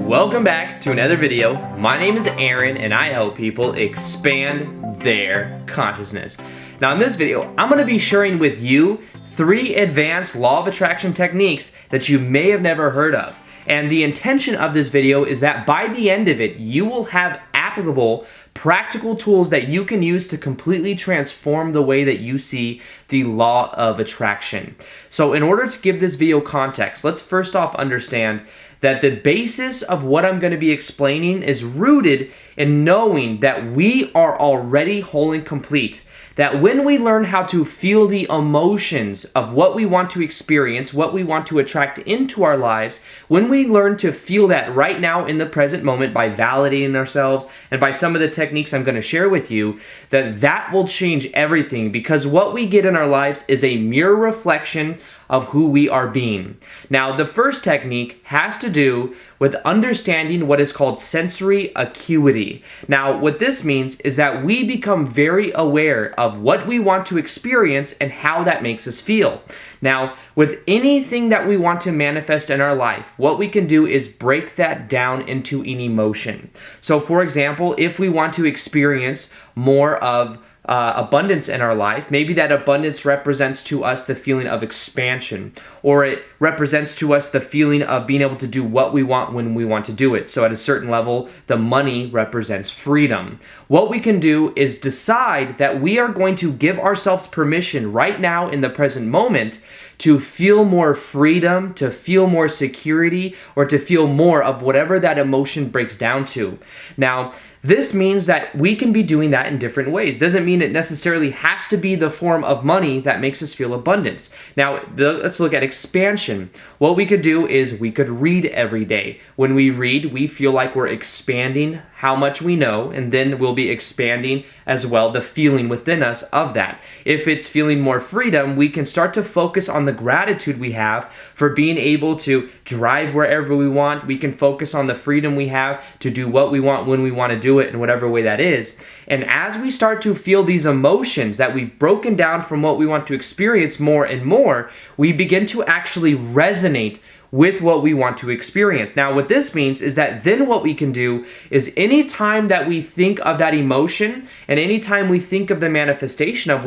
Welcome back to another video. My name is Aaron and I help people expand their consciousness. Now in this video, I'm going to be sharing with you 3 advanced law of attraction techniques that you may have never heard of. And the intention of this video is that by the end of it, you will have applicable, practical tools that you can use to completely transform the way that you see the law of attraction. So in order to give this video context, let's first off understand that the basis of what I'm going to be explaining is rooted in knowing that we are already whole and complete. That when we learn how to feel the emotions of what we want to experience, what we want to attract into our lives, when we learn to feel that right now in the present moment by validating ourselves and by some of the techniques I'm going to share with you, that will change everything, because what we get in our lives is a mirror reflection of who we are being. Now, the first technique has to do with understanding what is called sensory acuity. Now, what this means is that we become very aware of what we want to experience and how that makes us feel. Now, with anything that we want to manifest in our life, what we can do is break that down into an emotion. So, for example, if we want to experience more of abundance in our life, maybe that abundance represents to us the feeling of expansion, or it represents to us the feeling of being able to do what we want when we want to do it. So at a certain level, the money represents freedom. What we can do is decide that we are going to give ourselves permission right now in the present moment to feel more freedom, to feel more security, or to feel more of whatever that emotion breaks down to. Now, this means that we can be doing that in different ways. Doesn't mean it necessarily has to be the form of money that makes us feel abundance. Now, let's look at expansion. What we could do is we could read every day. When we read, we feel like we're expanding how much we know, and then we'll be expanding as well the feeling within us of that. If it's feeling more freedom, we can start to focus on the gratitude we have for being able to drive wherever we want. We can focus on the freedom we have to do what we want when we want to do it in whatever way that is. And as we start to feel these emotions that we've broken down from what we want to experience more and more, we begin to actually resonate with what we want to experience. Now, what this means is that then what we can do is any time that we think of that emotion and any time we think of the manifestation of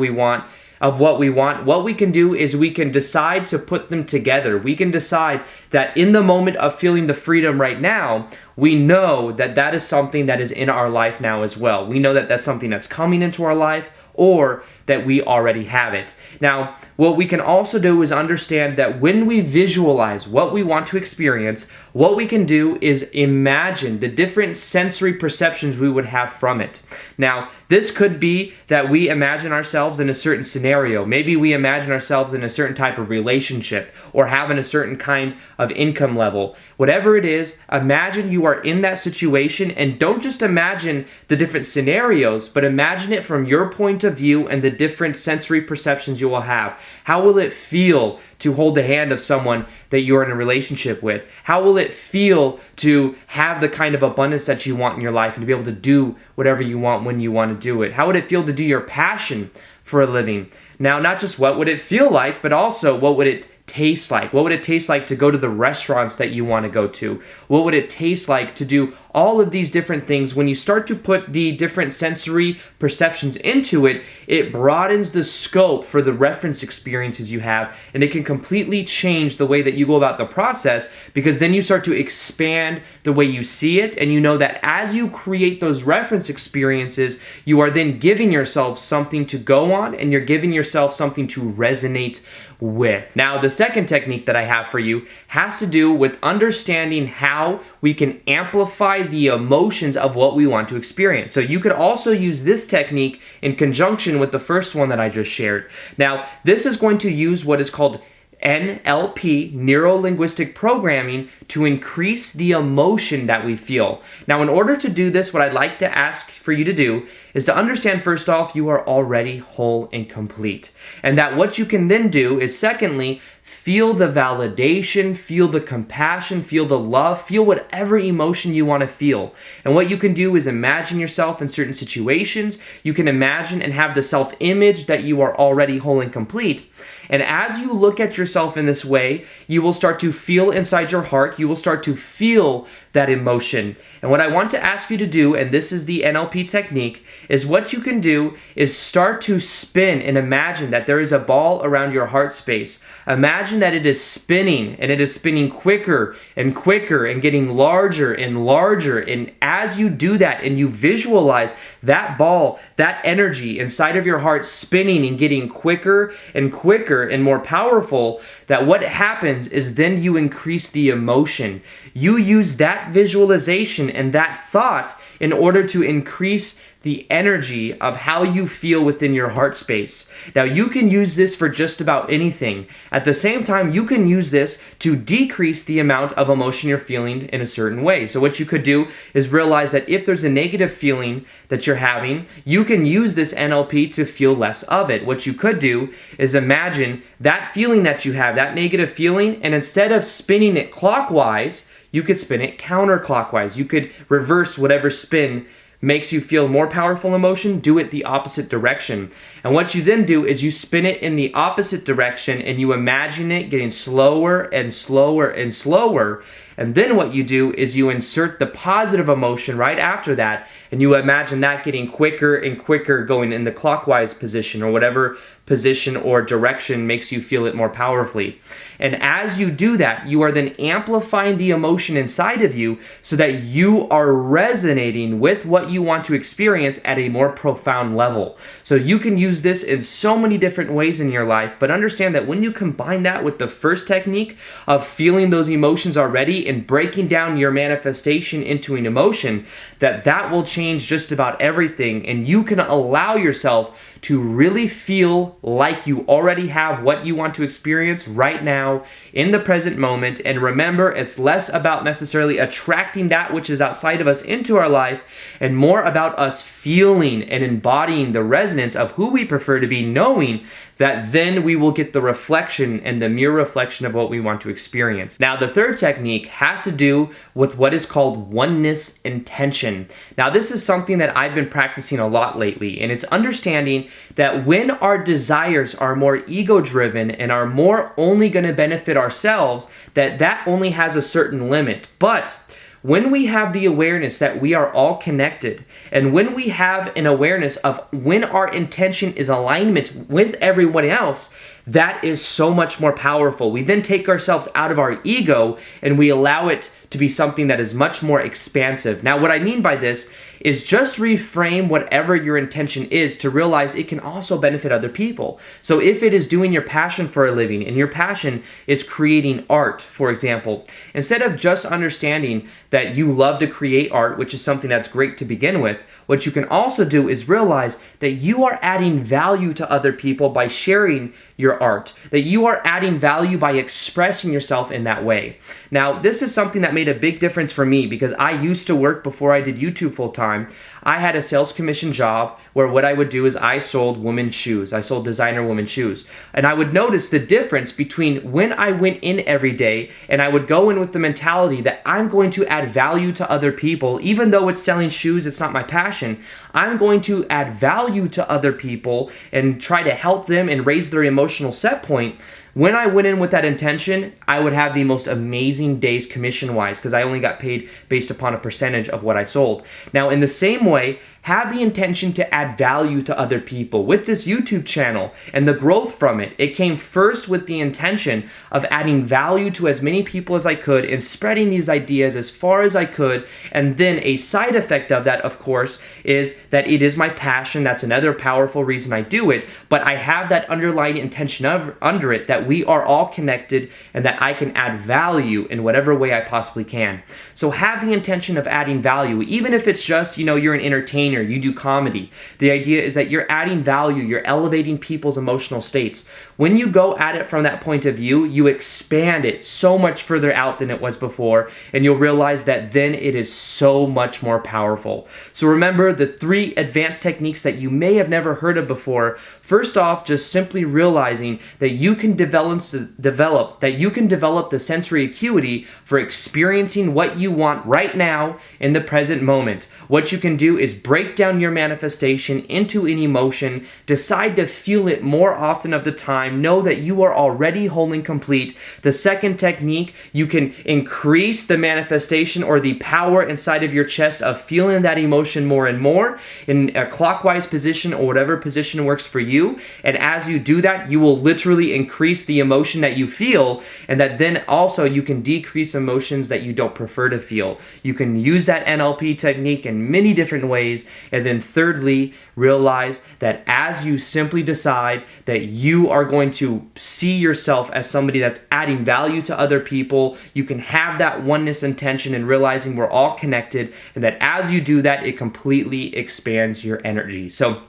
what we want, what we can do is we can decide to put them together. We can decide that in the moment of feeling the freedom right now, we know that that is something that is in our life now as well. We know that that's something that's coming into our life, or that we already have it. Now, what we can also do is understand that when we visualize what we want to experience, what we can do is imagine the different sensory perceptions we would have from it. Now, this could be that we imagine ourselves in a certain scenario. Maybe we imagine ourselves in a certain type of relationship or having a certain kind of income level. Whatever it is, imagine you are in that situation, and don't just imagine the different scenarios, but imagine it from your point of view and the different sensory perceptions you will have. How will it feel to hold the hand of someone that you're in a relationship with? How will it feel to have the kind of abundance that you want in your life and to be able to do whatever you want when you want to do it? How would it feel to do your passion for a living? Now, not just what would it feel like, but also what would it taste like? What would it taste like to go to the restaurants that you want to go to? What would it taste like to do all of these different things? When you start to put the different sensory perceptions into it, it broadens the scope for the reference experiences you have, and it can completely change the way that you go about the process, because then you start to expand the way you see it, and you know that as you create those reference experiences, you are then giving yourself something to go on, and you're giving yourself something to resonate with. Now, the second technique that I have for you has to do with understanding how we can amplify the emotions of what we want to experience. So you could also use this technique in conjunction with the first one that I just shared. Now, this is going to use what is called NLP, neuro-linguistic programming, to increase the emotion that we feel. Now, in order to do this, what I'd like to ask for you to do is to understand, first off, you are already whole and complete. And that what you can then do is, secondly, feel the validation, feel the compassion, feel the love, feel whatever emotion you want to feel. And what you can do is imagine yourself in certain situations. You can imagine and have the self-image that you are already whole and complete. And as you look at yourself in this way, you will start to feel inside your heart, you will start to feel that emotion. And what I want to ask you to do, and this is the NLP technique, is what you can do is start to spin and imagine that there is a ball around your heart space. Imagine that it is spinning, and it is spinning quicker and quicker and getting larger and larger. And as you do that and you visualize that ball, that energy inside of your heart spinning and getting quicker and quicker and more powerful, that what happens is then you increase the emotion. You use that visualization and that thought in order to increase the energy of how you feel within your heart space. Now, you can use this for just about anything. At the same time, you can use this to decrease the amount of emotion you're feeling in a certain way. So what you could do is realize that if there's a negative feeling that you're having, you can use this NLP to feel less of it. What you could do is imagine that feeling that you have, that negative feeling, and instead of spinning it clockwise, you could spin it counterclockwise. You could reverse whatever spin makes you feel more powerful emotion, do it the opposite direction. And what you then do is you spin it in the opposite direction and you imagine it getting slower and slower and slower. And then what you do is you insert the positive emotion right after that, and you imagine that getting quicker and quicker, going in the clockwise position or whatever position or direction makes you feel it more powerfully. And as you do that, you are then amplifying the emotion inside of you so that you are resonating with what you want to experience at a more profound level. So you can use this in so many different ways in your life, but understand that when you combine that with the first technique of feeling those emotions already and breaking down your manifestation into an emotion, that will change just about everything, and you can allow yourself to really feel like you already have what you want to experience right now in the present moment. And remember, it's less about necessarily attracting that which is outside of us into our life and more about us feeling and embodying the resonance of who we prefer to be, knowing that then we will get the reflection and the mirror reflection of what we want to experience. Now, the third technique has to do with what is called oneness intention. Now, this is something that I've been practicing a lot lately, and it's understanding that when our desires are more ego-driven and are more only going to benefit ourselves, that only has a certain limit. But when we have the awareness that we are all connected, and when we have an awareness of when our intention is alignment with everyone else, that is so much more powerful. We then take ourselves out of our ego and we allow it to be something that is much more expansive. Now, what I mean by this is just reframe whatever your intention is to realize it can also benefit other people. So if it is doing your passion for a living and your passion is creating art, for example, instead of just understanding that you love to create art, which is something that's great to begin with, what you can also do is realize that you are adding value to other people by sharing your art, that you are adding value by expressing yourself in that way. Now, this is something that made a big difference for me because I used to work before I did YouTube full time. I had a sales commission job where what I would do is I sold women's shoes. I sold designer women's shoes. And I would notice the difference between when I went in every day and I would go in with the mentality that I'm going to add value to other people, even though it's selling shoes, it's not my passion. I'm going to add value to other people and try to help them and raise their emotional set point. When I went in with that intention, I would have the most amazing days commission-wise because I only got paid based upon a percentage of what I sold. Now, in the same way, have the intention to add value to other people. With this YouTube channel and the growth from it, it came first with the intention of adding value to as many people as I could and spreading these ideas as far as I could. And then a side effect of that, of course, is that it is my passion. That's another powerful reason I do it. But I have that underlying intention under it that we are all connected and that I can add value in whatever way I possibly can. So have the intention of adding value, even if it's just, you're an entertainer, you do comedy. The idea is that you're adding value, you're elevating people's emotional states. When you go at it from that point of view, you expand it so much further out than it was before, and you'll realize that then it is so much more powerful. So remember the 3 advanced techniques that you may have never heard of before. First off, just simply realizing that you can develop develop the sensory acuity for experiencing what you want right now in the present moment. What you can do is break down your manifestation into an emotion, decide to feel it more often of the time, know that you are already whole and complete. The second technique, you can increase the manifestation or the power inside of your chest of feeling that emotion more and more in a clockwise position or whatever position works for you. And as you do that, you will literally increase the emotion that you feel, and that then also you can decrease emotions that you don't prefer to feel. You can use that NLP technique in many different ways. And then thirdly, realize that as you simply decide that you are going to see yourself as somebody that's adding value to other people, you can have that oneness intention and realizing we're all connected, and that as you do that, it completely expands your energy. So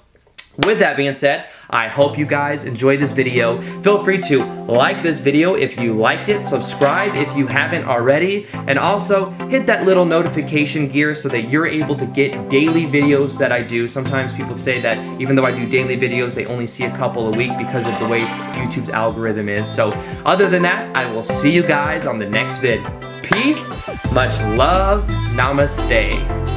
with that being said, I hope you guys enjoyed this video. Feel free to like this video if you liked it, subscribe if you haven't already, and also hit that little notification gear so that you're able to get daily videos that I do. Sometimes people say that even though I do daily videos, they only see a couple a week because of the way YouTube's algorithm is. So other than that, I will see you guys on the next vid. Peace, much love, namaste.